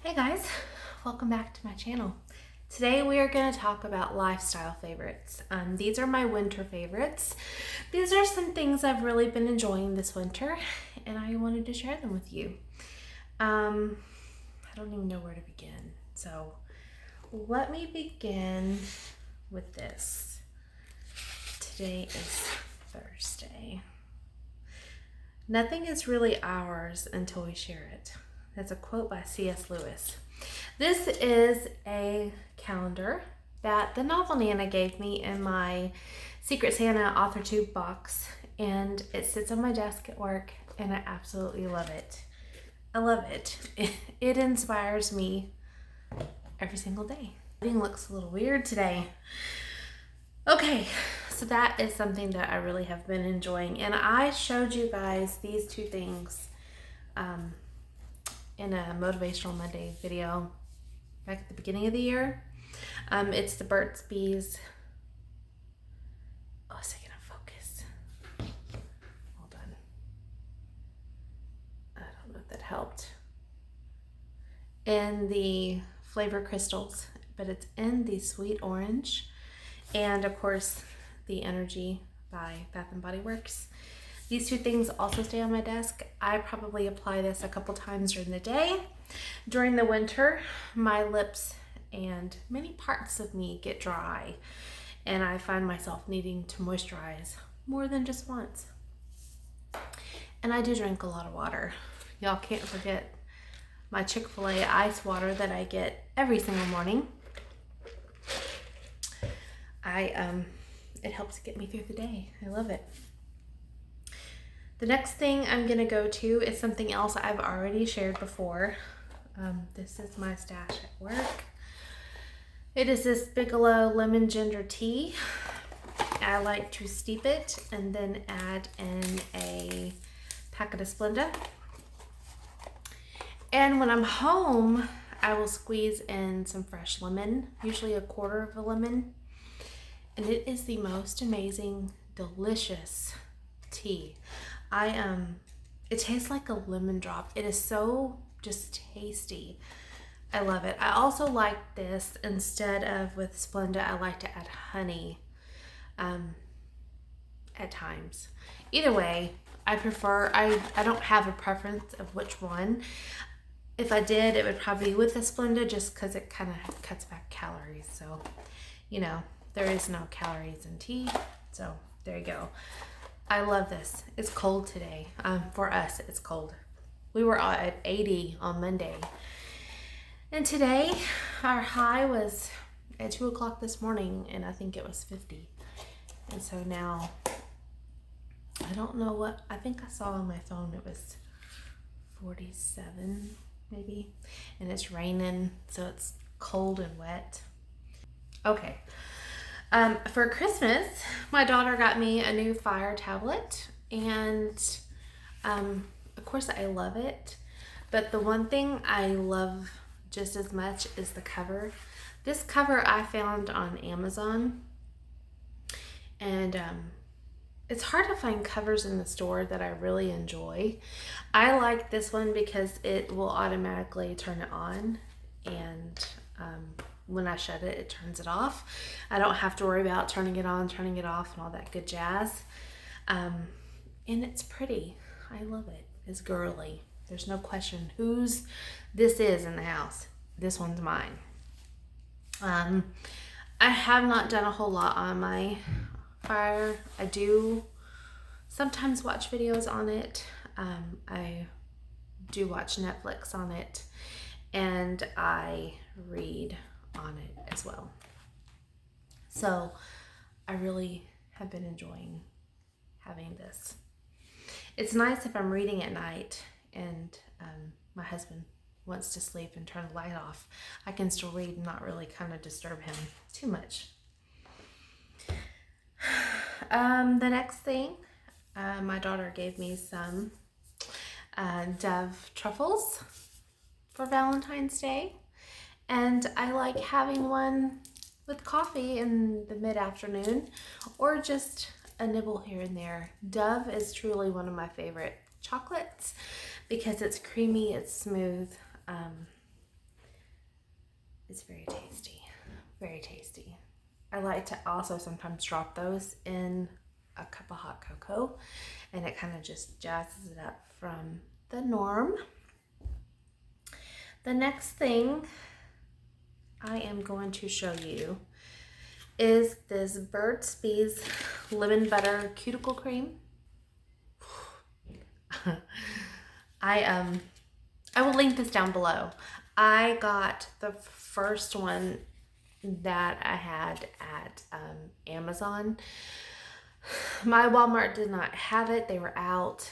Hey guys, welcome back to my channel. Today we are going to talk about lifestyle favorites. These are my winter favorites. These are some things I've really been enjoying this winter and I wanted to share them with you. I don't even know where to begin. So let me begin with this. Today is Thursday. Nothing is really ours until we share it. That's a quote by C.S. Lewis. This is a calendar that the Novel Nana gave me in my Secret Santa Author Tube box, and it sits on my desk at work, and I absolutely love it. I love it. It inspires me every single day. Everything looks a little weird today. Okay, so that is something that I really have been enjoying, and I showed you guys these two things in a Motivational Monday video back at the beginning of the year. It's the Burt's Bees. Oh, is it gonna focus? Hold on. I don't know if that helped. And the flavor crystals, but it's in the sweet orange. And of course, the Energy by Bath and Body Works. These two things also stay on my desk. I probably apply this a couple times during the day. During the winter, my lips and many parts of me get dry, and I find myself needing to moisturize more than just once. And I do drink a lot of water. Y'all can't forget my Chick-fil-A ice water that I get every single morning. It helps get me through the day. I love it. The next thing I'm gonna go to is something else I've already shared before. This is my stash at work. It is this Bigelow lemon ginger tea. I like to steep it and then add in a packet of Splenda. And when I'm home, I will squeeze in some fresh lemon, usually a quarter of a lemon. And it is the most amazing, delicious tea. It tastes like a lemon drop. It is so just tasty. I love it. I also like this, instead of with Splenda, I like to add honey at times. Either way, I don't have a preference of which one. If I did, it would probably be with the Splenda, just because it kind of cuts back calories. So, you know, there is no calories in tea. So there you go. I love this. It's cold today. For us, it's cold. We were at 80 on Monday. And today, our high was at 2 o'clock this morning, and I think it was 50. And so now, I don't know what, I think I saw on my phone it was 47 maybe. And it's raining, so it's cold and wet. Okay. For Christmas, my daughter got me a new Fire tablet, and of course I love it, but the one thing I love just as much is the cover. This cover I found on Amazon, and it's hard to find covers in the store that I really enjoy. I like this one because it will automatically turn it on, and when I shut it, it turns it off. I don't have to worry about turning it on, turning it off, and all that good jazz. And it's pretty. I love it. It's girly. There's no question whose this is in the house. This one's mine. I have not done a whole lot on my Fire. I do sometimes watch videos on it. I do watch Netflix on it, and I read on it as well. So I really have been enjoying having this. It's nice if I'm reading at night and my husband wants to sleep and turn the light off. I can still read and not really kind of disturb him too much. The next thing, my daughter gave me some Dove Truffles for Valentine's Day. And I like having one with coffee in the mid-afternoon, or just a nibble here and there. Dove is truly one of my favorite chocolates because it's creamy, it's smooth, It's very tasty. Very tasty. I like to also sometimes drop those in a cup of hot cocoa, and it kind of just jazzes it up from the norm. The next thing I am going to show you is this Burt's Bees lemon butter cuticle cream. I will link this down below. I got the first one that I had at Amazon. My Walmart did not have it. They were out.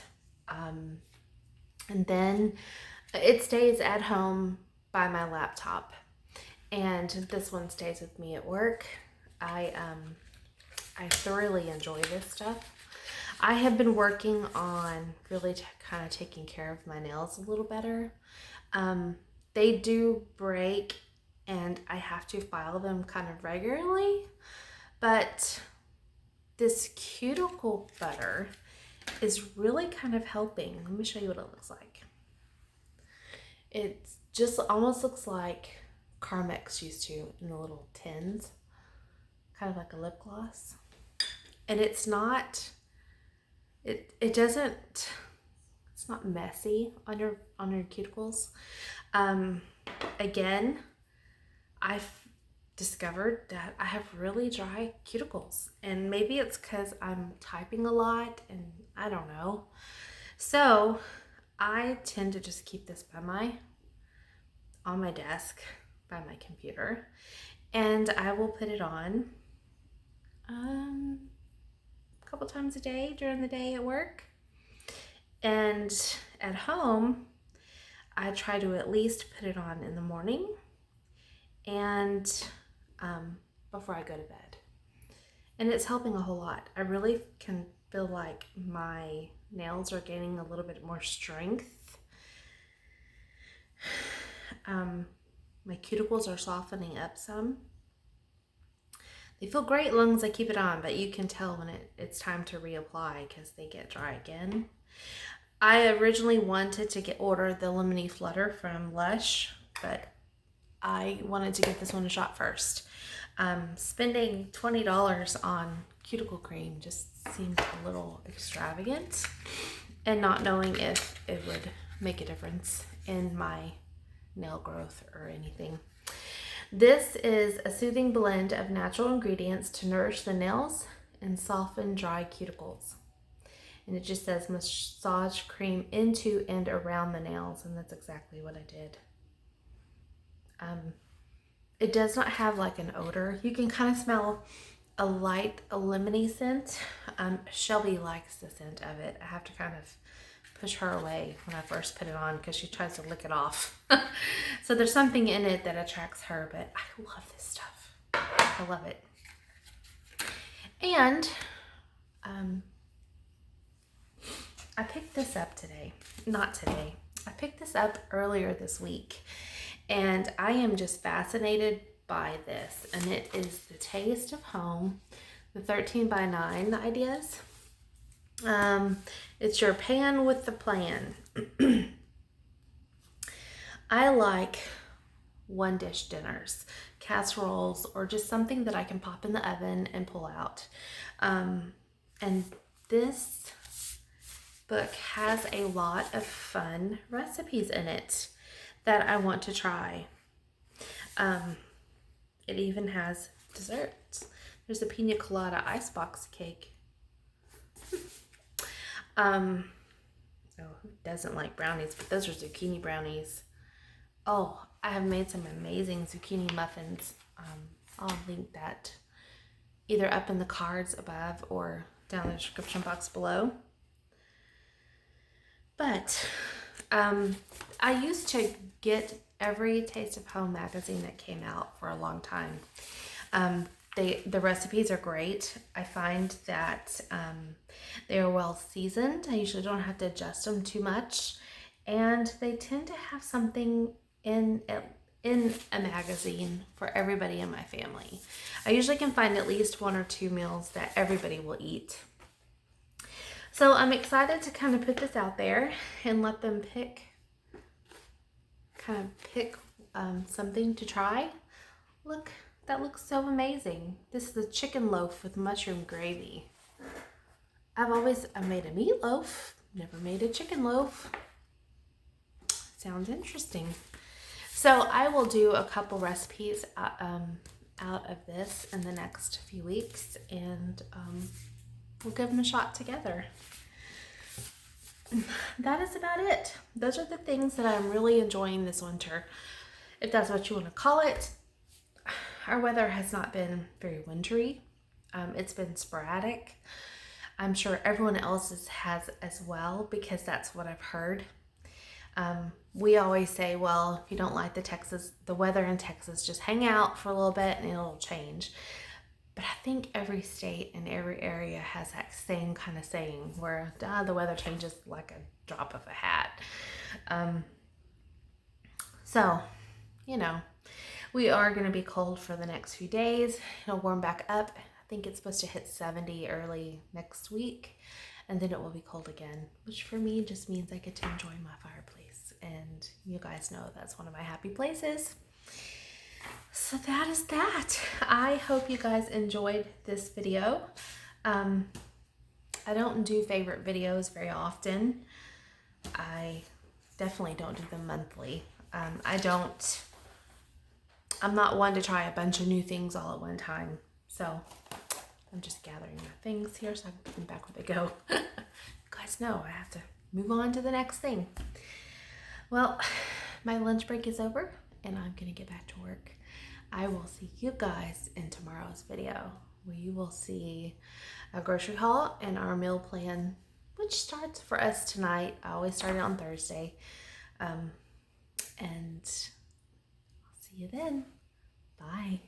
And then it stays at home by my laptop. And this one stays with me at work. I thoroughly enjoy this stuff. I have been working on really kind of taking care of my nails a little better. They do break and I have to file them kind of regularly, but this cuticle butter is really kind of helping. Let me show you what it looks like. It just almost looks like Carmex used to in the little tins, kind of like a lip gloss. And it's not, it's not messy on your cuticles. Again, I've discovered that I have really dry cuticles, and maybe it's because I'm typing a lot and I don't know. So I tend to just keep this on my desk by my computer, and I will put it on a couple times a day during the day at work. And at home, I try to at least put it on in the morning and before I go to bed. And it's helping a whole lot. I really can feel like my nails are gaining a little bit more strength. My cuticles are softening up some. They feel great as long as I keep it on, but you can tell when it's time to reapply because they get dry again. I originally wanted to order the Lemony Flutter from Lush, but I wanted to give this one a shot first. Spending $20 on cuticle cream just seemed a little extravagant, and not knowing if it would make a difference in my nail growth or anything. This is a soothing blend of natural ingredients to nourish the nails and soften dry cuticles. And it just says massage cream into and around the nails, and that's exactly what I did. It does not have like an odor. You can kind of smell a lemony scent. Shelby likes the scent of it. I have to kind of push her away when I first put it on because she tries to lick it off. So there's something in it that attracts her, but I love this stuff. I love it. And I picked this up today. Not today. I picked this up earlier this week, and I am just fascinated by this. And it is the Taste of Home, the 13 by 9 ideas. It's your pan with the plan. I like one dish dinners, casseroles, or just something that I can pop in the oven and pull out. And this book has a lot of fun recipes in it that I want to try. It even has desserts. There's a pina colada icebox cake. Oh, who doesn't like brownies? But those are zucchini brownies. Oh, I have made some amazing zucchini muffins. I'll link that either up in the cards above or down in the description box below. But I used to get every Taste of Home magazine that came out for a long time. The recipes are great. I find that they are well seasoned. I usually don't have to adjust them too much, and they tend to have something in a magazine for everybody in my family. I usually can find at least 1 or 2 meals that everybody will eat. So I'm excited to kind of put this out there and let them pick something to try. Look, that looks so amazing. This is a chicken loaf with mushroom gravy. I made a meatloaf, never made a chicken loaf. Sounds interesting. So I will do a couple recipes out of this in the next few weeks, and we'll give them a shot together. That is about it. Those are the things that I'm really enjoying this winter, if that's what you want to call it. Our weather has not been very wintry. It's been sporadic. I'm sure everyone else's has as well, because that's what I've heard. We always say, well, if you don't like the weather in Texas, just hang out for a little bit and it'll change. But I think every state and every area has that same kind of saying where the weather changes like a drop of a hat. So, we are going to be cold for the next few days. It'll warm back up. I think it's supposed to hit 70 early next week, and then it will be cold again, which for me just means I get to enjoy my fireplace. And you guys know that's one of my happy places. So that is that. I hope you guys enjoyed this video. I don't do favorite videos very often. I definitely don't do them monthly. I'm not one to try a bunch of new things all at one time. So I'm just gathering my things here so I can put them back where they go. You guys know I have to move on to the next thing. Well, my lunch break is over and I'm gonna get back to work. I will see you guys in tomorrow's video. We will see a grocery haul and our meal plan, which starts for us tonight. I always start it on Thursday. And I'll see you then. Bye.